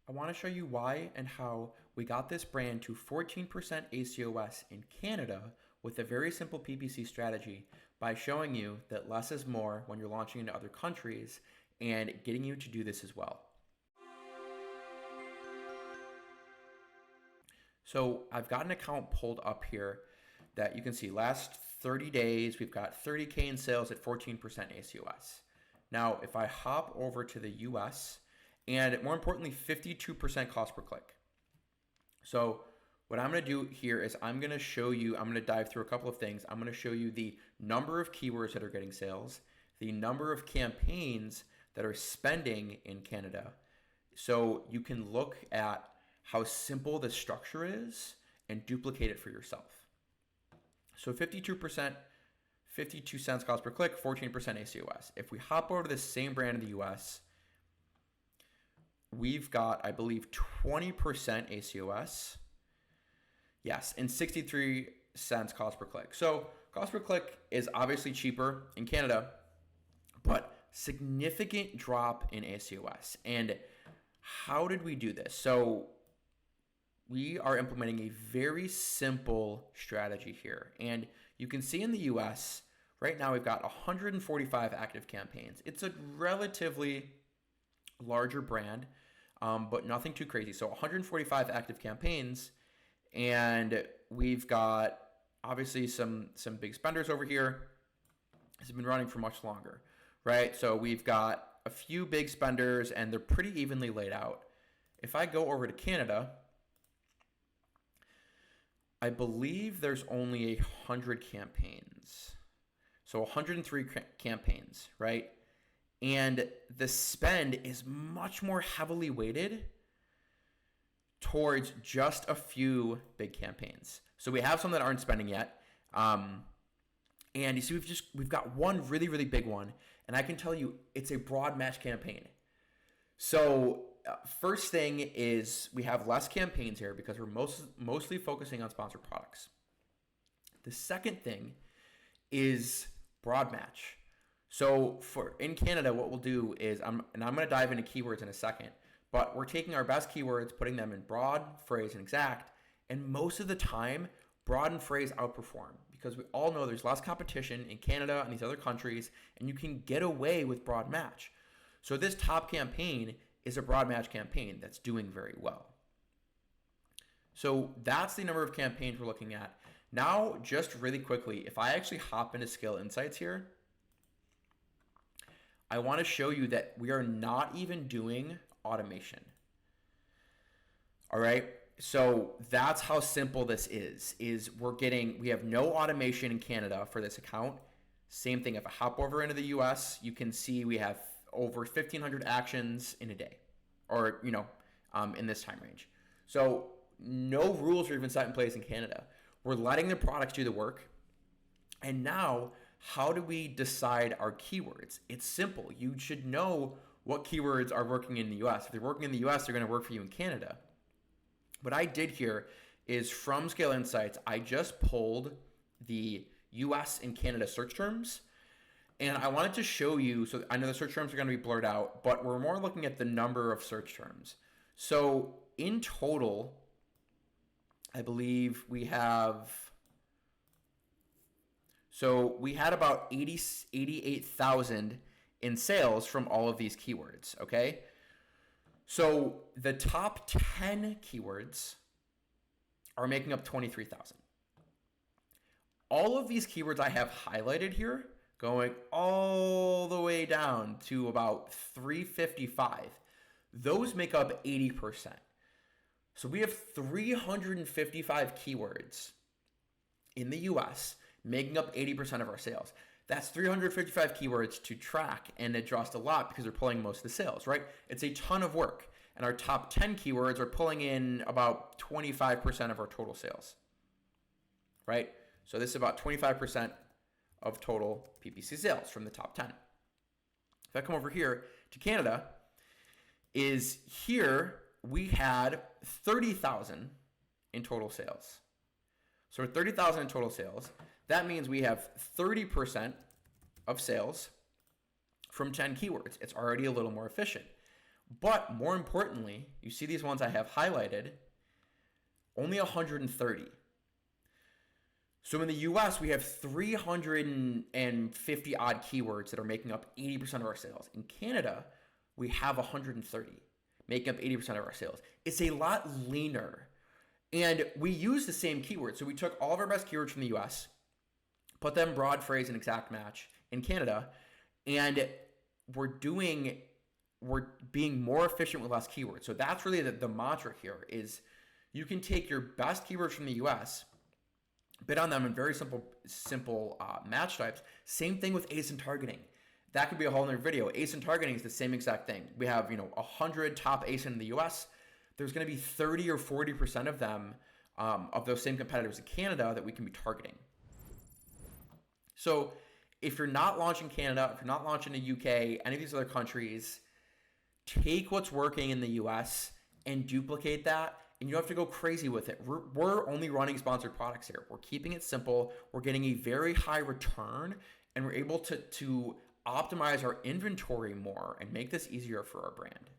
I want to show you why and how we got this brand to 14% ACOS in Canada with a very simple PPC strategy by showing you that less is more when you're launching into other countries and getting you to do this as well. So I've got an account pulled up here that you can see last 30 days, we've got 30K in sales at 14% ACOS. Now, if I hop over to the US, and more importantly, 52% cost per click. So what I'm going to do here is I'm going to dive through a couple of things. I'm going to show you the number of keywords that are getting sales, the number of campaigns that are spending in Canada. So you can look at how simple the structure is and duplicate it for yourself. So 52%, 52 cents cost per click, 14% ACOS. If we hop over to the same brand in the US, we've got, I believe, 20% ACOS. Yes, and 63 cents cost per click. So cost per click is obviously cheaper in Canada, but significant drop in ACOS. And how did we do this? So we are implementing a very simple strategy here. And you can see in the US, right now we've got 145 active campaigns. It's a relatively larger brand, but nothing too crazy. So 145 active campaigns, and we've got obviously some big spenders over here. This has been running for much longer, right? So we've got a few big spenders, and they're pretty evenly laid out. If I go over to Canada, I believe there's only 100 campaigns. So 103 campaigns, right? And the spend is much more heavily weighted towards just a few big campaigns. So we have some that aren't spending yet. And you see, we've got one really, really big one. And I can tell you it's a broad match campaign. So first thing is we have less campaigns here because we're mostly focusing on sponsored products. The second thing is broad match. So in Canada, what we'll do is, I'm going to dive into keywords in a second, but we're taking our best keywords, putting them in broad, phrase, and exact, and most of the time, broad and phrase outperform because we all know there's less competition in Canada and these other countries, and you can get away with broad match. So this top campaign is a broad match campaign that's doing very well. So that's the number of campaigns we're looking at. Now, just really quickly, if I actually hop into Skill Insights here, I want to show you that we are not even doing automation. All right. So that's how simple this is we have no automation in Canada for this account. Same thing. If I hop over into the US, you can see we have over 1,500 actions in a day or, in this time range. So no rules are even set in place in Canada. We're letting the products do the work. And now, how do we decide our keywords? It's simple. You should know what keywords are working in the US. If they're working in the US, they're going to work for you in Canada. What I did here is from Scale Insights, I just pulled the US and Canada search terms. And I wanted to show you, so I know the search terms are going to be blurred out, but we're more looking at the number of search terms. So in total, I believe we had about 88,000 in sales from all of these keywords, okay? So the top 10 keywords are making up 23,000. All of these keywords I have highlighted here, going all the way down to about 355, those make up 80%. So we have 355 keywords in the US making up 80% of our sales. That's 355 keywords to track and adjust a lot because they're pulling most of the sales, right? It's a ton of work. And our top 10 keywords are pulling in about 25% of our total sales, right? So this is about 25% of total PPC sales from the top 10. If I come over here to Canada, here we had 30,000 in total sales. So we're 30,000 in total sales. That means we have 30% of sales from 10 keywords. It's already a little more efficient. But more importantly, you see these ones I have highlighted, only 130. So in the US, we have 350 odd keywords that are making up 80% of our sales. In Canada, we have 130, making up 80% of our sales. It's a lot leaner. And we use the same keywords. So we took all of our best keywords from the US, put them broad phrase and exact match in Canada, and we're being more efficient with less keywords. So that's really the mantra here is you can take your best keywords from the US, bid on them in very simple match types. Same thing with ASIN targeting. That could be a whole other video. ASIN targeting is the same exact thing. We have 100 top ASIN in the US. There's going to be 30 or 40% of them, of those same competitors in Canada that we can be targeting. So if you're not launching Canada, if you're not launching the UK, any of these other countries, take what's working in the US and duplicate that. And you don't have to go crazy with it. We're only running sponsored products here. We're keeping it simple. We're getting a very high return, and we're able to optimize our inventory more and make this easier for our brand.